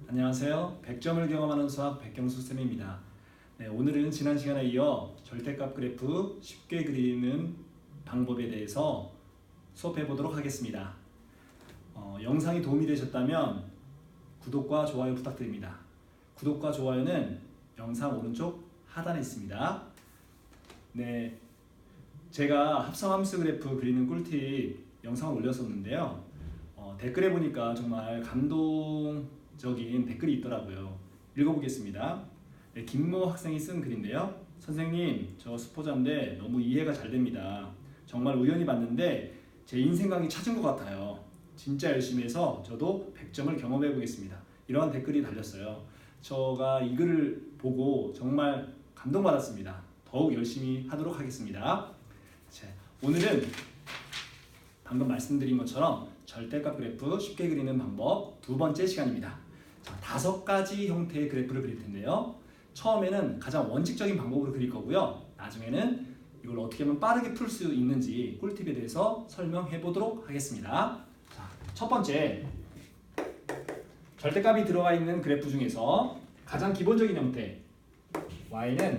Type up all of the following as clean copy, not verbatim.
안녕하세요. 100점을 경험하는 수학 백경수 쌤입니다. 네, 오늘은 지난 시간에 이어 절대값 그래프 쉽게 그리는 방법에 대해서 수업해 보도록 하겠습니다. 영상이 도움이 되셨다면 구독과 좋아요 부탁드립니다. 구독과 좋아요는 영상 오른쪽 하단에 있습니다. 네, 제가 합성함수 그래프 그리는 꿀팁 영상을 올렸었는데요. 댓글에 보니까 정말 감동적인 댓글이 있더라고요. 읽어보겠습니다. 네, 김모 학생이 쓴 글인데요. 선생님, 저 수포자인데 너무 이해가 잘 됩니다. 정말 우연히 봤는데 제 인생 강의 찾은 것 같아요. 진짜 열심히 해서 저도 100점을 경험해 보겠습니다. 이런 댓글이 달렸어요. 제가 이 글을 보고 정말 감동받았습니다. 더욱 열심히 하도록 하겠습니다. 자, 오늘은 방금 말씀드린 것처럼 절대값 그래프 쉽게 그리는 방법 두 번째 시간입니다. 자, 5가지 형태의 그래프를 그릴 텐데요. 처음에는 가장 원칙적인 방법으로 그릴 거고요. 나중에는 이걸 어떻게 하면 빠르게 풀 수 있는지 꿀팁에 대해서 설명해 보도록 하겠습니다. 자, 첫 번째, 절대값이 들어가 있는 그래프 중에서 가장 기본적인 형태 y는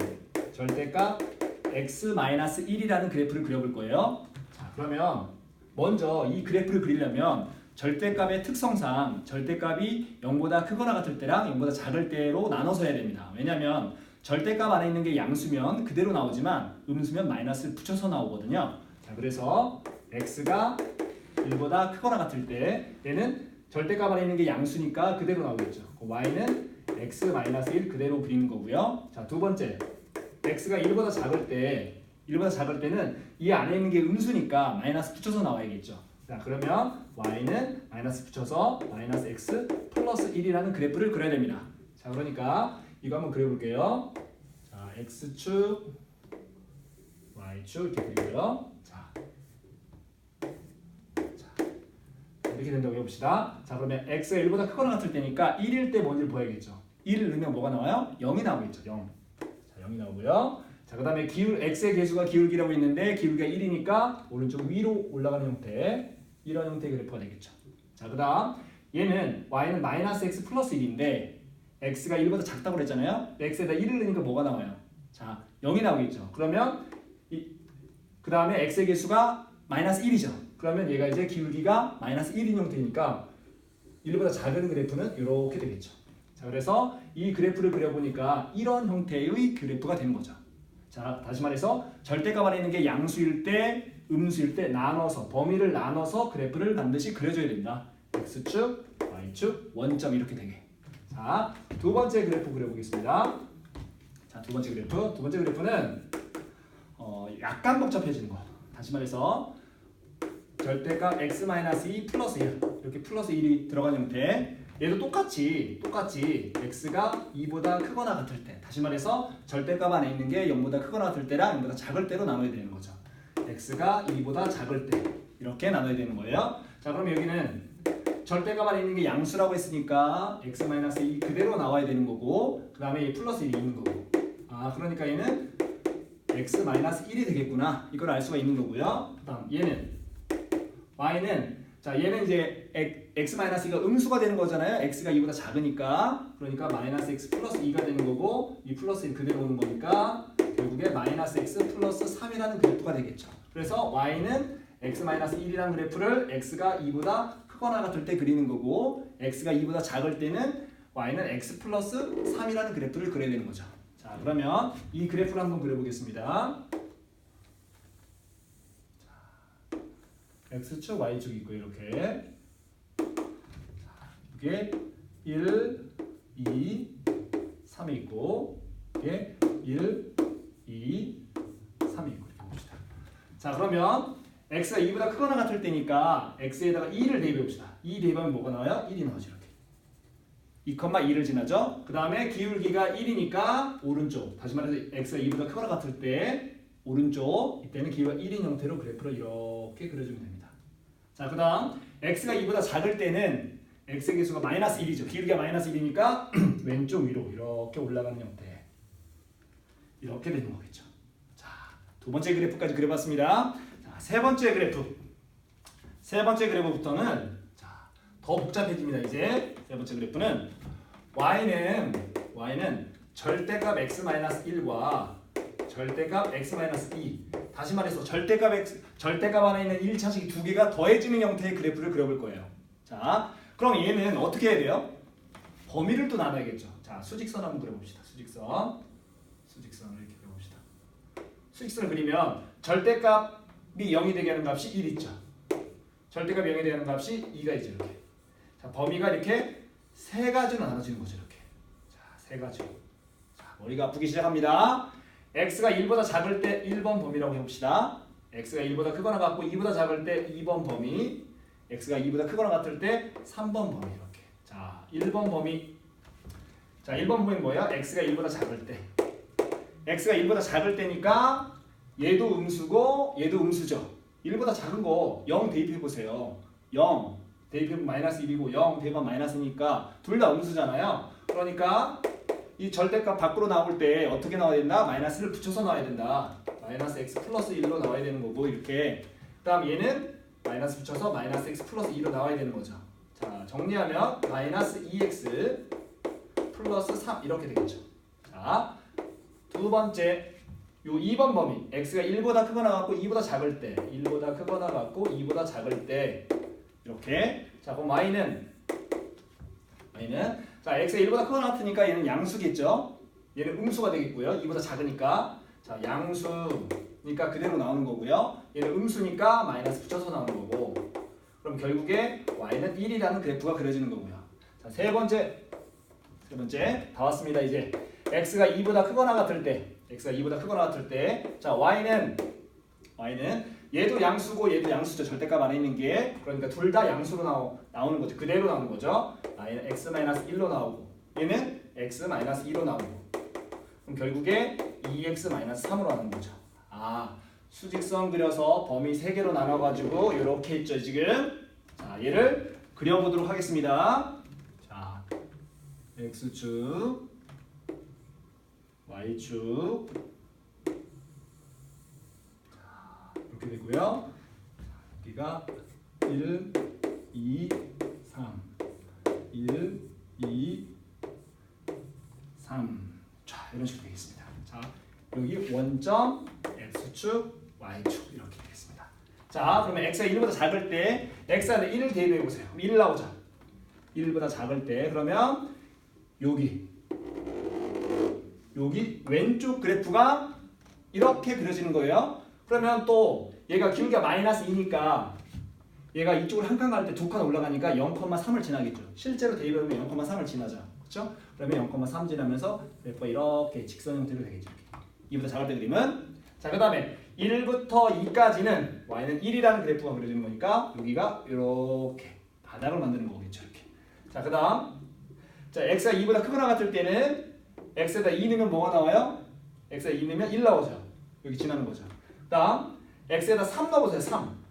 절대값 x-1이라는 그래프를 그려볼 거예요. 자, 그러면 먼저 이 그래프를 그리려면 절대값의 특성상 절대값이 0보다 크거나 같을 때랑 0보다 작을 때로 나눠서 해야 됩니다. 왜냐하면 절대값 안에 있는 게 양수면 그대로 나오지만 음수면 마이너스를 붙여서 나오거든요. 자, 그래서 x가 1보다 크거나 같을 때 얘는 절대값 안에 있는 게 양수니까 그대로 나오겠죠. y는 x-1 그대로 그리는 거고요. 자, 두 번째, x가 1보다 작을 때는 이 안에 있는 게 음수니까 마이너스 붙여서 나와야겠죠. 자, 그러면 y는 마이너스 붙여서 마이너스 x 플러스 1이라는 그래프를 그려야 됩니다. 자, 그러니까 이거 한번 그려볼게요. 자, x축, y축 이렇게 그리고요. 자, 이렇게 된다고 해봅시다. 자, 그러면 x가 1보다 크거나 같을 때니까 1일 때 뭔지를 보야겠죠. 1을 넣으면 뭐가 나와요? 0이 나오겠죠. 0. 자, 0이 나오고요. 자, 그 다음에 x의 개수가 기울기라고 있는데 기울기가 1이니까 오른쪽 위로 올라가는 형태, 이런 형태의 그래프가 되겠죠. 자, 그 다음 얘는 y는 마이너스 x 플러스 1인데 x가 1보다 작다고 그랬잖아요. x에다 1을 넣으니까 뭐가 나와요? 자, 0이 나오겠죠. 그러면 그 다음에 x의 개수가 마이너스 1이죠. 그러면 얘가 이제 기울기가 마이너스 1인 형태니까 1보다 작은 그래프는 이렇게 되겠죠. 자, 그래서 이 그래프를 그려보니까 이런 형태의 그래프가 되는 거죠. 자, 다시 말해서 절대값 안에 있는 게 양수일 때, 음수일 때 나눠서, 범위를 나눠서 그래프를 반드시 그려줘야 됩니다. x축, y축, 원점 이렇게 되게. 자, 두 번째 그래프 그려보겠습니다. 자, 두 번째 그래프는 약간 복잡해지는 거. 다시 말해서 절대값 x-2 플러스 1 이렇게 플러스 1이 들어간 형태. 얘도 똑같이 x가 2보다 크거나 같을 때, 다시 말해서 절대값 안에 있는 게 0보다 크거나 같을 때랑 0보다 작을 때로 나눠야 되는 거죠. x가 2보다 작을 때 이렇게 나눠야 되는 거예요. 자, 그럼 여기는 절대값 안에 있는 게 양수라고 했으니까 x-2 그대로 나와야 되는 거고, 그 다음에 이 플러스 1이 있는 거고. 아, 그러니까 얘는 x-1이 되겠구나, 이걸 알 수가 있는 거고요. 그 다음 y는, 자, 얘는 이제 x-2가 음수가 되는 거잖아요. x가 2보다 작으니까. 그러니까 마이너스 x 플러스 2가 되는 거고, 이 플러스 1 그대로 오는 거니까 결국에 마이너스 x 플러스 3이라는 그래프가 되겠죠. 그래서 y는 x-1이라는 그래프를 x가 2보다 크거나 같을 때 그리는 거고, x가 2보다 작을 때는 y는 x 플러스 3이라는 그래프를 그려야 되는 거죠. 자, 그러면 이 그래프를 한번 그려보겠습니다. x축, y축 있고 이렇게. 이게 1, 2, 3이 있고, 이게 1, 2, 3이 있고 이렇게 봅시다. 자, 그러면 x가 2보다 크거나 같을 때니까 x에다가 2를 대입해 봅시다. 2 대입하면 뭐가 나와요? 1이 나오죠. 이렇게 2,2를 지나죠. 그 다음에 기울기가 1이니까 오른쪽, 다시 말해서 x가 2보다 크거나 같을 때 오른쪽, 이때는 기울기가 1인 형태로 그래프를 이렇게 그려주면 됩니다. 자, 그 다음 x가 2보다 작을 때는 x의 개수가 마이너스 1이죠. 기울기가 마이너스 1이니까 왼쪽 위로 이렇게 올라가는 형태, 이렇게 되는 거겠죠. 자, 두 번째 그래프까지 그려봤습니다. 자, 세 번째 그래프부터는 자, 더 복잡해집니다. 이제 세 번째 그래프는 y는 절대값 x-1과 절대값 x-2 다시 말해서 절대값 안에 있는 1차식이 두 개가 더해지는 형태의 그래프를 그려볼 거예요. 자, 그럼 얘는 어떻게 해야 돼요? 범위를 또 나눠야겠죠. 자, 수직선 한번 그려봅시다. 수직선을 이렇게 그려봅시다. 수직선을 그리면 절대값이 0이 되게 하는 값이 1 있죠. 절대값이 0이 되게 하는 값이 2가 있죠. 이렇게. 자, 범위가 이렇게 세 가지로 나눠지는 거죠. 이렇게. 자, 세 가지로. 자, 머리가 아프기 시작합니다. x가 1보다 작을 때 1번 범위라고 해봅시다. x가 1보다 크거나 같고 2보다 작을 때 2번 범위, x가 2보다 크거나 같을 때 3번 범위 이렇게. 자, 1번 범위. 자, 1번 범위는 뭐예요? x가 1보다 작을 때. x가 1보다 작을 때니까 얘도 음수고 얘도 음수죠. 1보다 작은 거 0 대입해 보세요. 0 대입해보면 마이너스 1이고 0 대입하면 마이너스니까 둘 다 음수잖아요. 그러니까 이 절대값 밖으로 나올 때 어떻게 나와야 된다? 마이너스를 붙여서 나와야 된다. 마이너스 x 플러스 1로 나와야 되는 거고 이렇게. 그 다음 얘는 마이너스 붙여서 마이너스 x 플러스 2로 나와야 되는 거죠. 자, 정리하면 마이너스 2x 플러스 3 이렇게 되겠죠. 자, 두 번째 요 2번 범위 x가 1보다 크거나 같고 2보다 작을 때 1보다 크거나 같고 2보다 작을 때 이렇게. 자, 그럼 y는 자, x가 1보다 크거나 같으니까 얘는 양수겠죠. 얘는 음수가 되겠고요. 2보다 작으니까. 자, 양수니까 그대로 나오는 거고요. 얘는 음수니까 마이너스 붙여서 나오는 거고. 그럼 결국에 y는 1이라는 그래프가 그려지는 거고요. 자, 세 번째 다 왔습니다. 이제 x가 2보다 크거나 같을 때 자, y는 얘도 양수고 얘도 양수죠. 절대값 안에 있는 게. 그러니까 둘 다 양수로 나오는 거죠. 그대로 나오는 거죠. y는 x-1로 나오고 얘는 x-2로 나오고. 그럼 결국에 2x-3으로 하는 거죠. 아, 수직선 그려서 범위 3개로 나눠가지고 이렇게 있죠 지금. 자, 얘를 그려보도록 하겠습니다. 자, x축 y축 이렇게 되고요. 여기가 1, 2, 3 1, 2, 3 자, 이런 식으로 되겠습니다. 자, 여기 원점 x축 y축 이렇게 되겠습니다. 자, 그러면 x가 1보다 작을 때 x한테 1을 대입해 보세요. 1 나오죠. 1보다 작을 때 그러면 여기 왼쪽 그래프가 이렇게 그려지는 거예요. 그러면 또 얘가 길이가 마이너스 2니까 얘가 이쪽으로 한 칸 갈 때 두 칸 올라가니까 0,3을 지나겠죠. 실제로 대입해보면 0,3을 지나죠. 그렇죠? 그러면 0,3 지나면서 그래프가 이렇게 직선 형태로 되겠죠. 2보다 작을 때 그림은. 자, 그 다음에 1부터 2까지는 y는 1이라는 그래프가 그려지는 거니까 여기가 이렇게 바닥을 만드는 거겠죠. 이렇게. 자, 그 다음 자, x가 2보다 크거나 같을 때는 x에다 2 넣으면 뭐가 나와요? x에다 2 넣으면 1 나오죠. 여기 지나는 거죠. 그 다음 x에다 3 넣어보세요.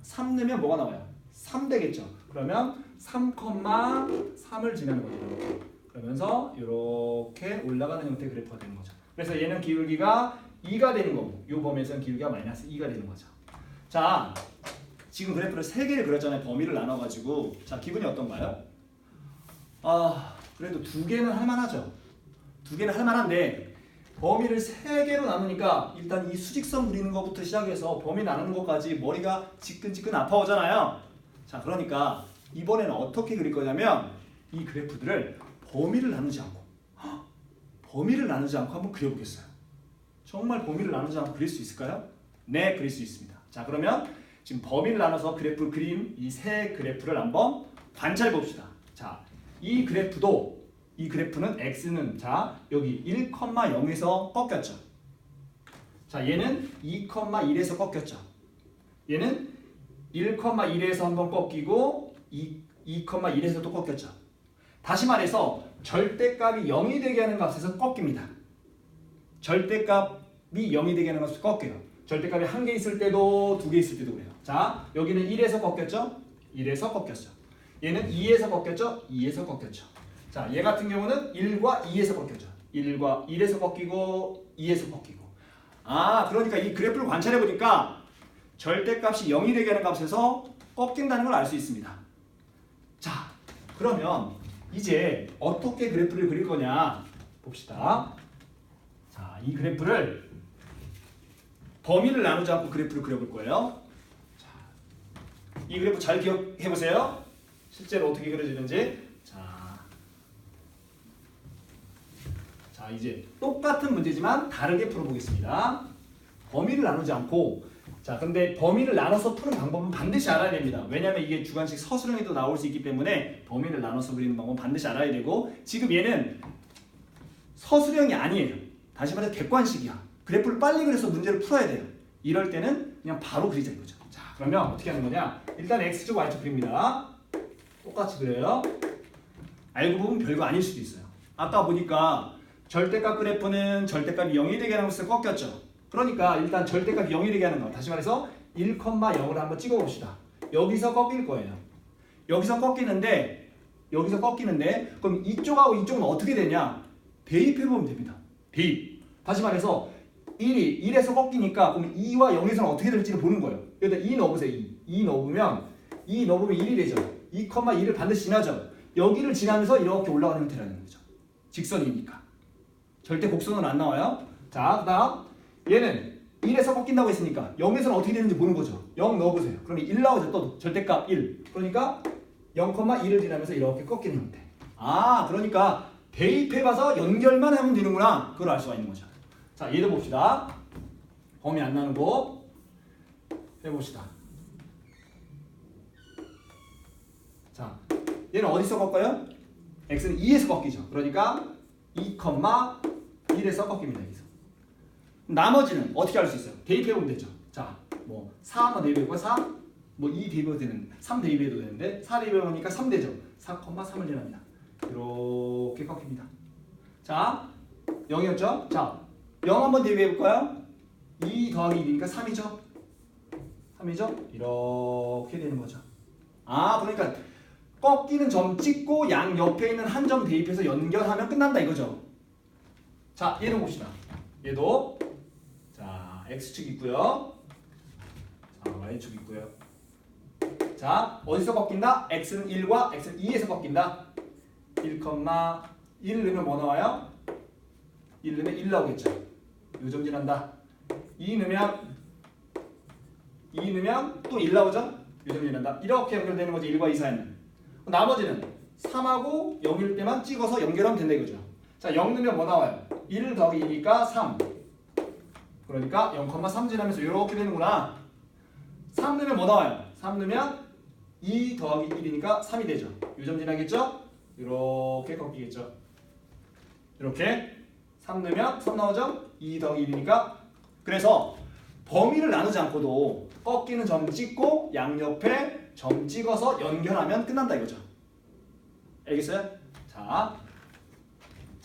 3 넣으면 뭐가 나와요? 3 되겠죠. 그러면 3,3을 지나는 거죠. 이렇게. 그러면서 이렇게 올라가는 형태의 그래프가 되는 거죠. 그래서 얘는 기울기가 2가 되는 거고 이 범위에서는 기울기가 마이너스 2가 되는 거죠. 자, 지금 그래프를 3개를 그렸잖아요. 범위를 나눠가지고. 자, 기분이 어떤가요? 아, 그래도 2개는 할만하죠. 2개는 할만한데 범위를 3개로 나누니까 일단 이 수직선 그리는 것부터 시작해서 범위 나누는 것까지 머리가 지끈지끈 아파오잖아요. 자, 그러니까 이번에는 어떻게 그릴 거냐면 이 그래프들을 범위를 나누지 않고 한번 그려보겠어요. 정말 범위를 나누지 않고 그릴 수 있을까요? 네, 그릴 수 있습니다. 자, 그러면 지금 범위를 나눠서 그래프 그린 이 세 그래프를 한번 관찰해 봅시다. 자, 이 그래프는 x는 자 여기 1,0에서 꺾였죠. 자, 얘는 2,1에서 꺾였죠. 얘는 1,1에서 한번 꺾이고 2,1에서 또 꺾였죠. 다시 말해서 절대값이 0이 되게 하는 값에서 꺾입니다. 절대값이 0이 되게 하는 값에서 꺾여요. 절대값이 1개 있을 때도 2개 있을 때도 그래요. 자, 여기는 1에서 꺾였죠. 1에서 꺾였죠. 얘는 2에서 꺾였죠. 2에서 꺾였죠. 자, 얘 같은 경우는 1과 2에서 꺾였죠. 1과 1에서 꺾이고 2에서 꺾이고. 아, 그러니까 이 그래프를 관찰해 보니까 절대값이 0이 되게 하는 값에서 꺾인다는 걸 알 수 있습니다. 자, 그러면 이제 어떻게 그래프를 그릴 거냐 봅시다. 자, 이 그래프를 범위를 나누지 않고 그래프를 그려볼 거예요. 자, 이 그래프 잘 기억해 보세요. 실제로 어떻게 그려지는지. 자, 이제 똑같은 문제지만 다르게 풀어보겠습니다. 범위를 나누지 않고, 자, 근데 범위를 나눠서 푸는 방법은 반드시 알아야 됩니다. 왜냐하면 이게 주관식 서술형에도 나올 수 있기 때문에 범위를 나눠서 그리는 방법은 반드시 알아야 되고, 지금 얘는 서술형이 아니에요. 다시 말해서 객관식이야. 그래프를 빨리 그려서 문제를 풀어야 돼요. 이럴 때는 그냥 바로 그리자 이거죠. 자, 그러면 어떻게 하는 거냐? 일단 x축 y축 그립니다. 똑같이 그려요. 알고 보면 별거 아닐 수도 있어요. 아까 보니까 절대값 그래프는 절대값이 0이 되게 하는 것을 꺾였죠. 그러니까 일단 절대값이 0이 되게 하는 거. 다시 말해서 1,0을 한번 찍어봅시다. 여기서 꺾일 거예요. 여기서 꺾이는데 그럼 이쪽하고 이쪽은 어떻게 되냐? 대입해보면 됩니다. 대입. 다시 말해서 1에서 꺾이니까 그럼 2와 0에서는 어떻게 될지를 보는 거예요. 여기다 2 넣어보세요. 2 넣어보면 1이 되죠. 2,2를 반드시 지나죠. 여기를 지나면서 이렇게 올라가는 형태라는 거죠. 직선이니까. 절대 곡선은 안 나와요. 자, 그 다음 얘는 1에서 꺾인다고 했으니까 0에서는 어떻게 되는지 보는 거죠. 0 넣어보세요. 그러면 1 나오죠. 또 절대값 1. 그러니까 0,1을 지나면서 이렇게 꺾이는 형태. 아, 그러니까 대입해봐서 연결만 하면 되는구나. 그걸 알 수가 있는 거죠. 자, 얘도 봅시다. 범위 안 나누고 해봅시다. 자, 얘는 어디서 꺾어요? x는 2에서 꺾이죠. 그러니까 2,1에서 꺾입니다. 여기서. 나머지는 어떻게 할 수 있어요? 대입해보면 되죠. 자, 뭐 4 한번 대입해보고 4, 뭐 2 대입해도 되는데 3 대입해도 되는데 4 대입해보니까 3 되죠. 4,3을 지납니다. 이렇게 꺾입니다. 자, 0이었죠? 자, 0 한번 대입해볼까요? 2 더하기 1이니까 3이죠? 3이죠? 이렇게 되는 거죠. 아, 그러니까 꺾이는 점 찍고 양 옆에 있는 한 점 대입해서 연결하면 끝난다 이거죠. 자, 얘도 봅시다. 얘도 자, x축 있고요. 자, y축 있고요. 자, 어디서 꺾인다? x는 1과 x는 2에서 꺾인다. 1,1 넣으면 뭐 나와요? 1 넣으면 1 나오겠죠. 요점 지난다. 2 넣으면 또 1 나오죠? 요점 지난다. 이렇게 연결되는 거지. 1과 2 사이는. 나머지는 3하고 0일 때만 찍어서 연결하면 된다 이거죠. 자, 0 넣으면 뭐 나와요? 1 더하기 2니까 3. 그러니까 0,3 지나면서 이렇게 되는구나. 3 넣으면 뭐 나와요? 3 넣으면 2 더하기 1이니까 3이 되죠. 요점 지나겠죠? 이렇게 꺾이겠죠. 이렇게 3 넣으면 3 나오죠? 2 더하기 1이니까. 그래서 범위를 나누지 않고도 꺾이는 점 찍고 양옆에 점 찍어서 연결하면 끝난다 이거죠. 알겠어요? 자,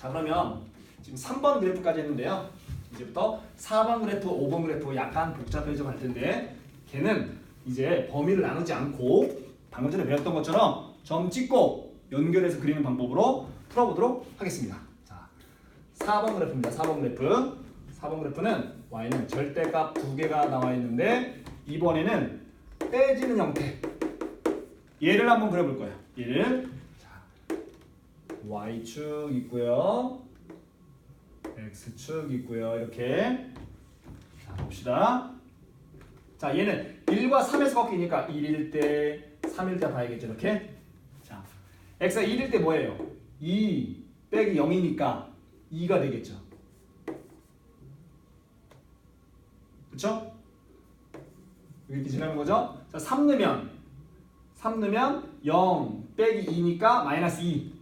그러면 지금 3번 그래프까지 했는데요. 이제부터 4번 그래프, 5번 그래프 약간 복잡해져 갈 텐데 걔는 이제 범위를 나누지 않고 방금 전에 배웠던 것처럼 점 찍고 연결해서 그리는 방법으로 풀어보도록 하겠습니다. 자, 4번 그래프입니다. 4번 그래프. 4번 그래프는 y는 절대값 두 개가 나와 있는데 이번에는 빼지는 형태. 얘를 한번 그려볼 거예요. 얘를 자, y축 있고요. x축 있고요. 이렇게 자, 봅시다. 자, 얘는 1과 3에서 꺾이니까 1일 때, 3일 때 봐야겠죠. 이렇게. 자, x가 1일 때 뭐예요? 2 빼기 0이니까 2가 되겠죠. 그쵸? 이렇게 지나는 거죠? 자, 3 넣으면 0 빼기 2니까 마이너스 2.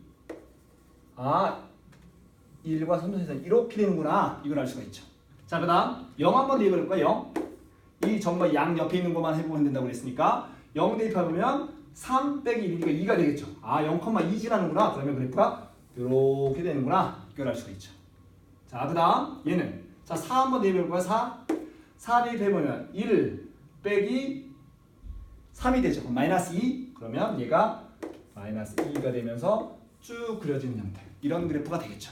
아, 1과 3, 4, 4 이렇게 되는구나. 이걸 알 수가 있죠. 자, 그 다음 0 한번 대입해볼까요? 0. 이 점과 양 옆에 있는 것만 해보면 된다고 그랬으니까 0 대입해보면 3 빼기 1이니까 2가 되겠죠. 아, 0,2 지나는구나. 그러면 그래프가 이렇게 되는구나. 이걸 알 수가 있죠. 자, 그 다음 얘는 자, 4 한번 대입해볼까요? 4 대입해보면 1 빼기 3이 되죠. 그럼 마이너스 2. 그러면 얘가 마이너스 2가 되면서 쭉 그려지는 형태. 이런 그래프가 되겠죠.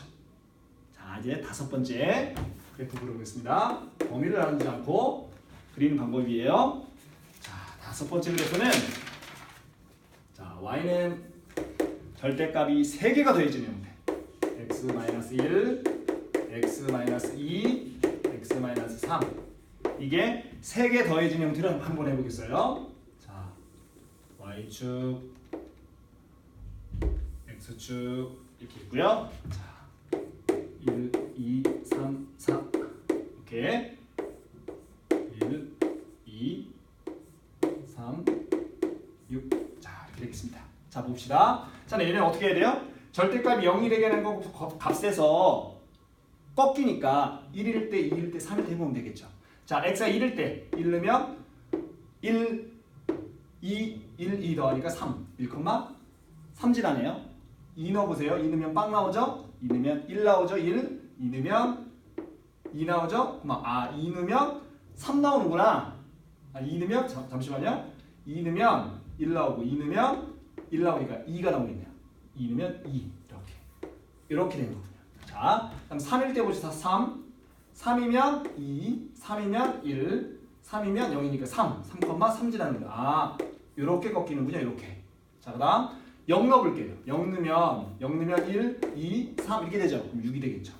자, 이제 5번째 그래프 그려보겠습니다. 범위를 나누지 않고 그리는 방법이에요. 자, 5번째 그래프는 자, y는 절대값이 3개가 더해지는 형태. x-1, x-2, x-3. 이게 3개 더해진 형태를 한번 해보겠어요. 자, y축, x축 이렇게 있고요. 자, 1, 2, 3, 4 이렇게 1, 2, 3, 6. 자, 이렇게 되겠습니다. 자, 봅시다. 자, 얘는 어떻게 해야 돼요? 절대값이 0이 되게 하는 거 값에서 꺾이니까 1일 때, 2일 때, 3일 때 해보면 되겠죠. 자, x가 1일 때 1 넣으면 1, 2, 1, 2 더하니까 3. 1,3 지나네요. 2 넣어보세요. 2 넣으면 빵 나오죠? 2 넣으면 1 나오죠? 1. 2 넣으면 2 나오죠? 2 넣으면 3 나오는구나. 2 넣으면, 잠시만요. 2 넣으면 1 나오고 2 넣으면 1 나오니까 2가 나오겠네요. 2 넣으면 2. 이렇게 되는 거군요. 자, 그럼 3일 때 보시다. 3. 3이면 2, 3이면 1, 3이면 0이니까 3, 3,3지라는 거다. 이렇게 꺾이는군요. 이렇게. 자, 그 다음 0 넣어볼게요. 0 넣으면 1, 2, 3 이렇게 되죠. 그럼 6이 되겠죠.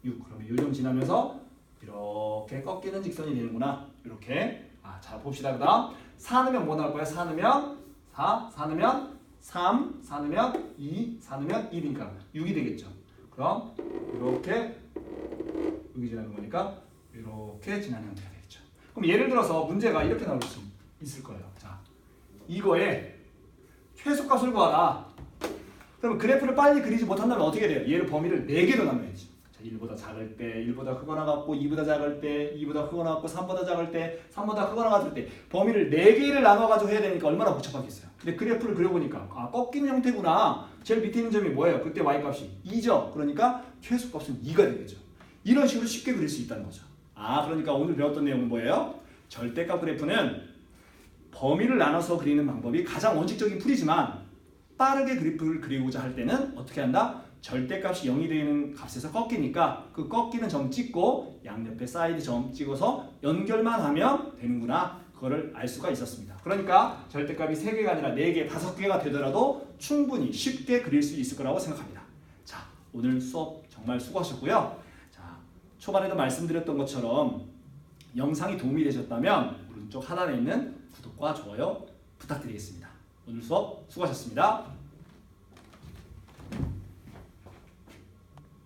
6. 그러면 요점 지나면서 이렇게 꺾이는 직선이 되는구나. 이렇게. 자, 봅시다. 그 다음 4 넣으면 뭐 나올 거야? 4 넣으면 4, 4 넣으면 3, 4 넣으면 2, 4 넣으면 1이니까 6이 되겠죠. 그럼 이렇게 여기 지나는 거니까 이렇게 지나는 형태가 되겠죠. 그럼 예를 들어서 문제가 이렇게 나올 수 있을 거예요. 자, 이거에 최소값을 구하라. 그러면 그래프를 빨리 그리지 못한다면 어떻게 돼요? 얘를 범위를 4개로 나눠야지. 자, 1보다 작을 때, 1보다 크거나 같고, 2보다 작을 때, 2보다 크거나 같고, 3보다 작을 때, 3보다 크거나 같을 때 범위를 4개를 나눠가지고 해야 되니까 얼마나 복잡하겠어요. 근데 그래프를 그려보니까 꺾이는 형태구나. 제일 밑에 있는 점이 뭐예요? 그때 y값이 2죠. 그러니까 최소값은 2가 되겠죠. 이런 식으로 쉽게 그릴 수 있다는 거죠. 그러니까 오늘 배웠던 내용은 뭐예요? 절대값 그래프는 범위를 나눠서 그리는 방법이 가장 원칙적인 풀이지만 빠르게 그래프를 그리고자 할 때는 어떻게 한다? 절대값이 0이 되는 값에서 꺾이니까 그 꺾이는 점 찍고 양옆에 사이드 점 찍어서 연결만 하면 되는구나. 그거를 알 수가 있었습니다. 그러니까 절대값이 3개가 아니라 4개, 5개가 되더라도 충분히 쉽게 그릴 수 있을 거라고 생각합니다. 자, 오늘 수업 정말 수고하셨고요. 자, 초반에도 말씀드렸던 것처럼 영상이 도움이 되셨다면 오른쪽 하단에 있는 구독과 좋아요 부탁드리겠습니다. 오늘 수업 수고하셨습니다.